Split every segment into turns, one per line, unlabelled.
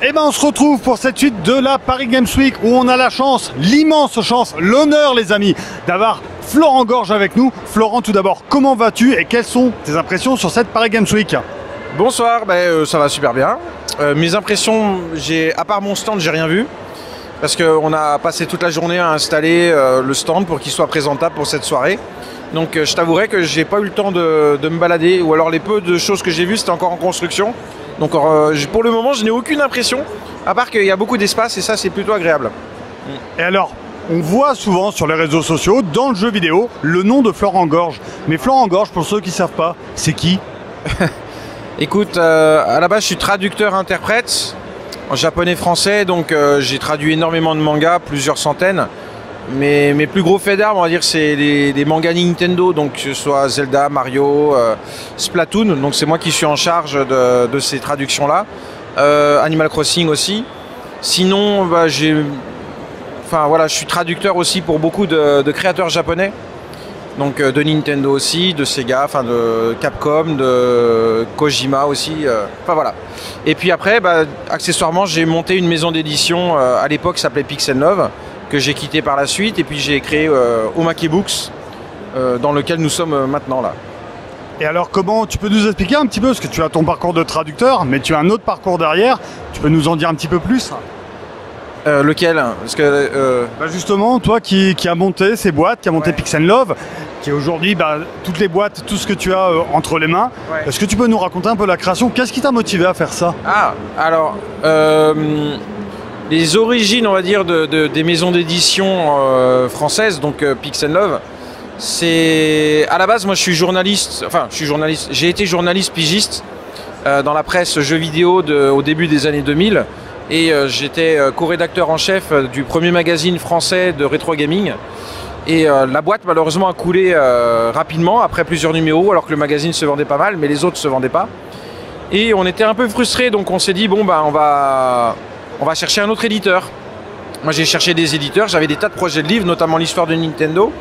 Et ben on se retrouve pour cette suite de la Paris Games Week où on a la chance, l'immense chance, l'honneur les amis, d'avoir Florent Gorge avec nous. Florent, tout d'abord, comment vas-tu et quelles sont tes impressions sur cette Paris Games Week?
Bonsoir, ça va super bien. Mes impressions, à part mon stand, j'ai rien vu. Parce qu'on a passé toute la journée à installer le stand pour qu'il soit présentable pour cette soirée. Donc je t'avouerai que j'ai pas eu le temps de me balader, ou alors les peu de choses que j'ai vues, c'était encore en construction. Donc pour le moment, je n'ai aucune impression, à part qu'il y a beaucoup d'espace et ça, c'est plutôt agréable.
Et alors, on voit souvent sur les réseaux sociaux, dans le jeu vidéo, le nom de Florent Gorge. Mais Florent Gorge, pour ceux qui ne savent pas, c'est qui?
Écoute, à la base, je suis traducteur-interprète en japonais-français, donc j'ai traduit énormément de mangas, plusieurs centaines. Mais mes plus gros faits d'armes, on va dire, c'est les mangas Nintendo, donc que ce soit Zelda, Mario, Splatoon. Donc c'est moi qui suis en charge de ces traductions-là. Animal Crossing aussi. Sinon, je suis traducteur aussi pour beaucoup de créateurs japonais. Donc de Nintendo aussi, de Sega, de Capcom, de Kojima aussi. Voilà. Et puis après, accessoirement, j'ai monté une maison d'édition à l'époque qui s'appelait Pixel Love, que j'ai quitté par la suite, et puis j'ai créé Omake Books, dans lequel nous sommes maintenant là.
Et alors comment, tu peux nous expliquer un petit peu, parce que tu as ton parcours de traducteur, mais tu as un autre parcours derrière, tu peux nous en dire un petit peu plus?
Lequel? Parce que,
justement, toi qui as monté ces boîtes, qui a monté Pixel Love, qui est aujourd'hui toutes les boîtes, tout ce que tu as entre les mains, est-ce que tu peux nous raconter un peu la création? Qu'est-ce qui t'a motivé à faire ça?
Alors... les origines, on va dire, des maisons d'édition françaises, donc Pixel Love, c'est... À la base, moi, je suis journaliste, j'ai été journaliste pigiste dans la presse jeux vidéo au début des années 2000, et j'étais co-rédacteur en chef du premier magazine français de rétro gaming. Et la boîte, malheureusement, a coulé rapidement, après plusieurs numéros, alors que le magazine se vendait pas mal, mais les autres se vendaient pas. Et on était un peu frustrés, donc on s'est dit, on va chercher un autre éditeur. Moi, j'ai cherché des éditeurs, j'avais des tas de projets de livres, notamment l'histoire de Nintendo.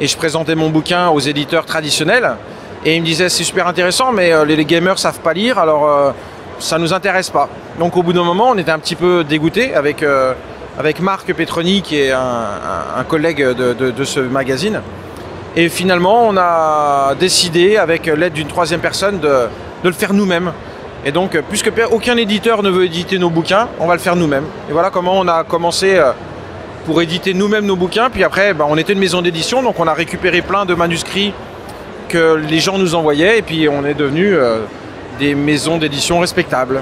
Et je présentais mon bouquin aux éditeurs traditionnels. Et ils me disaient, c'est super intéressant, mais les gamers savent pas lire, alors ça nous intéresse pas. Donc au bout d'un moment, on était un petit peu dégoûtés avec Marc Petroni, qui est un collègue de ce magazine. Et finalement, on a décidé, avec l'aide d'une troisième personne, de le faire nous-mêmes. Et donc, puisque aucun éditeur ne veut éditer nos bouquins, on va le faire nous-mêmes. Et voilà comment on a commencé pour éditer nous-mêmes nos bouquins. Puis après, on était une maison d'édition, donc on a récupéré plein de manuscrits que les gens nous envoyaient. Et puis on est devenu des maisons d'édition respectables.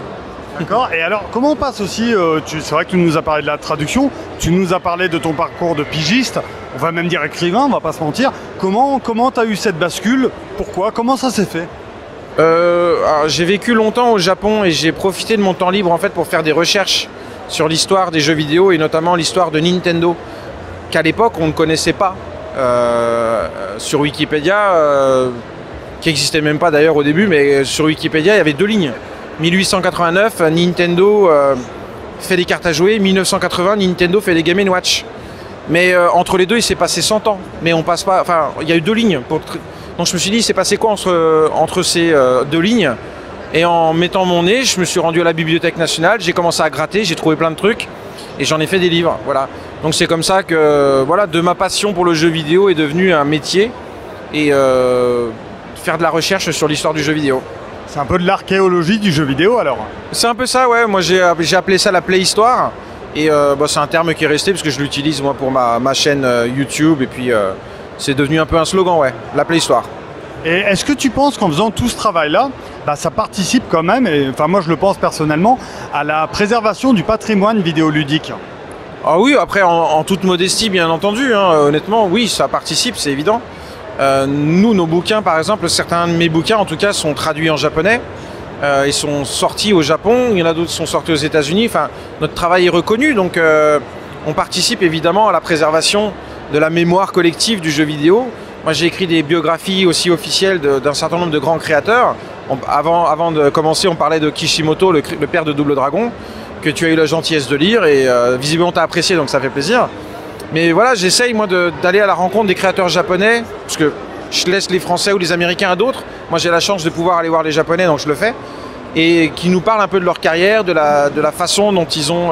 D'accord. Et alors, comment on passe aussi, c'est vrai que tu nous as parlé de la traduction, tu nous as parlé de ton parcours de pigiste, on va même dire écrivain, on va pas se mentir. Comment tu as eu cette bascule? Pourquoi? Comment ça s'est fait?
J'ai vécu longtemps au Japon et j'ai profité de mon temps libre en fait pour faire des recherches sur l'histoire des jeux vidéo et notamment l'histoire de Nintendo, qu'à l'époque on ne connaissait pas. Sur Wikipédia, qui n'existait même pas d'ailleurs au début, mais sur Wikipédia il y avait 2 lignes. 1889, Nintendo fait des cartes à jouer, 1980, Nintendo fait des Game & Watch. Mais entre les deux il s'est passé 100 ans, mais on passe pas, il y a eu 2 lignes pour... Donc je me suis dit, il s'est passé quoi entre ces 2 lignes? Et en mettant mon nez, je me suis rendu à la Bibliothèque nationale, j'ai commencé à gratter, j'ai trouvé plein de trucs, et j'en ai fait des livres. Voilà. Donc c'est comme ça que de ma passion pour le jeu vidéo est devenu un métier, et faire de la recherche sur l'histoire du jeu vidéo.
C'est un peu de l'archéologie du jeu vidéo alors?
C'est un peu ça, ouais. Moi j'ai appelé ça la préhistoire, et c'est un terme qui est resté, parce que je l'utilise moi pour ma chaîne YouTube, et puis... c'est devenu un peu un slogan, ouais, la préhistoire.
Et est-ce que tu penses qu'en faisant tout ce travail-là, ça participe quand même, et moi je le pense personnellement, à la préservation du patrimoine vidéoludique?
Ah oui, après en toute modestie bien entendu, honnêtement, oui, ça participe, c'est évident. Nous, nos bouquins par exemple, certains de mes bouquins en tout cas sont traduits en japonais, ils sont sortis au Japon, il y en a d'autres qui sont sortis aux États-Unis, notre travail est reconnu, donc on participe évidemment à la préservation de la mémoire collective du jeu vidéo. Moi j'ai écrit des biographies aussi officielles d'un certain nombre de grands créateurs. Avant de commencer, on parlait de Kishimoto, le père de Double Dragon, que tu as eu la gentillesse de lire, et visiblement tu as apprécié, donc ça fait plaisir. Mais voilà, j'essaye moi d'aller à la rencontre des créateurs japonais, parce que je laisse les Français ou les Américains à d'autres. Moi j'ai la chance de pouvoir aller voir les Japonais, donc je le fais. et qui nous parlent un peu de leur carrière, de la façon dont ils ont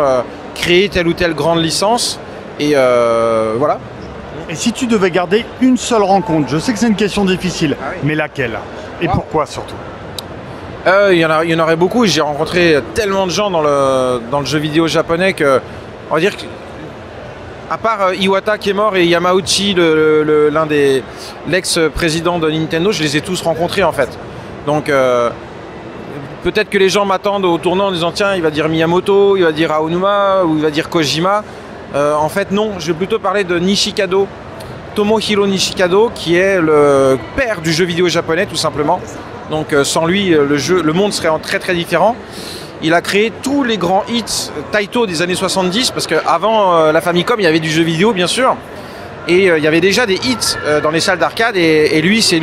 créé telle ou telle grande licence. Et voilà.
Et si tu devais garder une seule rencontre, je sais que c'est une question difficile,
Ah oui.
mais laquelle? Et pourquoi surtout?
Il y en aurait beaucoup. J'ai rencontré tellement de gens dans le jeu vidéo japonais que, on va dire que, à part Iwata qui est mort et Yamauchi, l'un des l'ex-président de Nintendo, je les ai tous rencontrés en fait. Donc peut-être que les gens m'attendent au tournant en disant tiens, il va dire Miyamoto, il va dire Aonuma ou il va dire Kojima. En fait non, je vais plutôt parler de Nishikado, Tomohiro Nishikado, qui est le père du jeu vidéo japonais tout simplement. Donc sans lui, le monde serait très très différent. Il a créé tous les grands hits Taito des années 70, parce qu'avant la Famicom, il y avait du jeu vidéo bien sûr, et il y avait déjà des hits dans les salles d'arcade, et lui c'est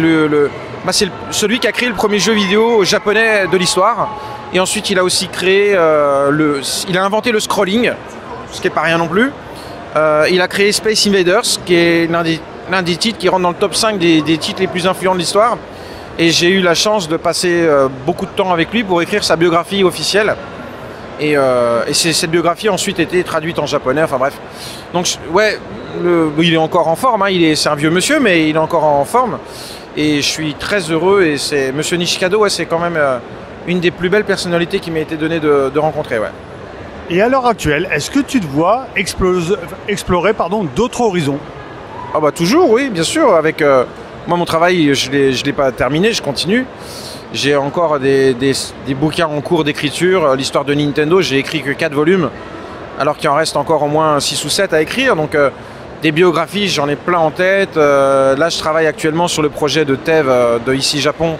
c'est celui qui a créé le premier jeu vidéo japonais de l'histoire. Et ensuite il a aussi créé, il a inventé le scrolling, ce qui n'est pas rien non plus. Il a créé Space Invaders, qui est l'un des titres qui rentre dans le top 5 des titres les plus influents de l'histoire. Et j'ai eu la chance de passer beaucoup de temps avec lui pour écrire sa biographie officielle. Et cette biographie a ensuite été traduite en japonais, enfin bref. Donc ouais, il est encore en forme, hein, c'est un vieux monsieur, mais il est encore en forme. Et je suis très heureux, et c'est Monsieur Nishikado, ouais, c'est quand même une des plus belles personnalités qui m'a été donnée de rencontrer. Ouais.
Et à l'heure actuelle, est-ce que tu te vois explorer d'autres horizons?
Ah bah toujours, oui, bien sûr, avec... Moi, mon travail, je l'ai pas terminé, je continue. J'ai encore des bouquins en cours d'écriture. L'histoire de Nintendo, j'ai écrit que 4 volumes, alors qu'il en reste encore au moins 6 ou 7 à écrire. Donc, des biographies, j'en ai plein en tête. Là, je travaille actuellement sur le projet de Tev de Ici Japon,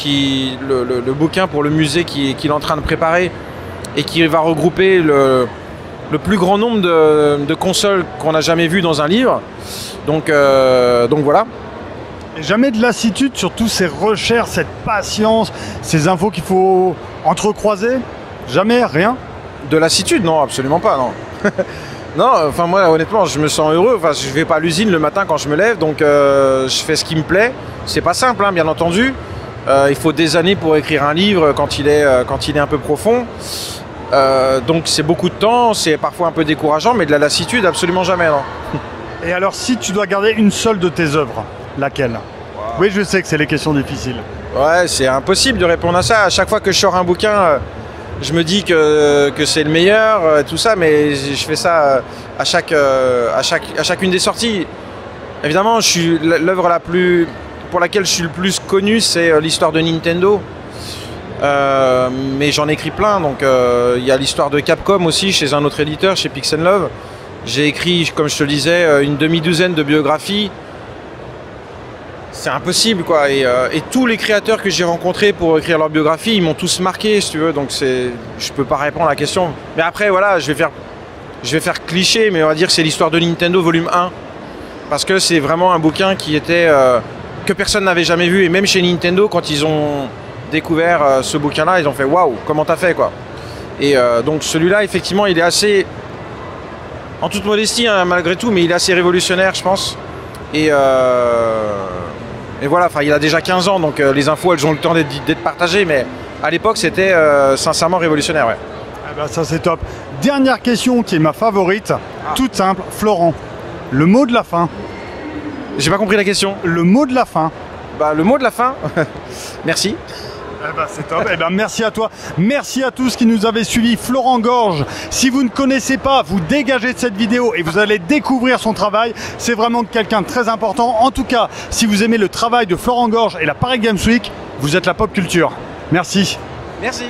le bouquin pour le musée qu'il est en train de préparer, et qui va regrouper le plus grand nombre de consoles qu'on n'a jamais vues dans un livre. Donc voilà.
Et jamais de lassitude sur toutes ces recherches, cette patience, ces infos qu'il faut entrecroiser? Jamais, rien?
De lassitude, non, absolument pas, non. Non, enfin moi honnêtement, je me sens heureux. Enfin, je vais pas à l'usine le matin quand je me lève, donc je fais ce qui me plaît. C'est pas simple, hein, bien entendu. Il faut des années pour écrire un livre quand il est un peu profond. Donc c'est beaucoup de temps, c'est parfois un peu décourageant, mais de la lassitude, absolument jamais, non.
Et alors, si tu dois garder une seule de tes œuvres, laquelle? Wow. Oui, je sais que c'est les questions difficiles.
Ouais, c'est impossible de répondre à ça. À chaque fois que je sors un bouquin, je me dis que c'est le meilleur, tout ça, mais je fais ça à chacune des sorties. Évidemment, l'œuvre pour laquelle je suis le plus connu, c'est l'histoire de Nintendo. Mais j'en écris plein, donc il y a l'histoire de Capcom aussi, chez un autre éditeur, chez Pixel Love. J'ai écrit, comme je te le disais, une demi-douzaine de biographies. C'est impossible, quoi. Et tous les créateurs que j'ai rencontrés pour écrire leur biographie, ils m'ont tous marqué, si tu veux. Donc je peux pas répondre à la question. Mais après, voilà, je vais faire cliché, mais on va dire que c'est l'histoire de Nintendo volume 1. Parce que c'est vraiment un bouquin qui était que personne n'avait jamais vu. Et même chez Nintendo, quand ils ont découvert ce bouquin-là, ils ont fait waouh, comment t'as fait, quoi. Et donc celui-là, effectivement, il est assez... En toute modestie, hein, malgré tout, mais il est assez révolutionnaire, je pense. Et voilà, il a déjà 15 ans, donc les infos, elles ont le temps d'être partagées, mais à l'époque, c'était sincèrement révolutionnaire. Ouais.
Eh ben, ça, c'est top. Dernière question qui est ma favorite, toute simple. Florent, le mot de la fin.
J'ai pas compris la question.
Le mot de la fin.
Bah, le mot de la fin, merci.
Eh ben, c'est top. Eh ben, merci à toi. Merci à tous qui nous avez suivis. Florent Gorge, si vous ne connaissez pas, vous dégagez de cette vidéo et vous allez découvrir son travail. C'est vraiment quelqu'un de très important. En tout cas, si vous aimez le travail de Florent Gorge et la Paris Games Week, vous êtes la pop culture. Merci.
Merci.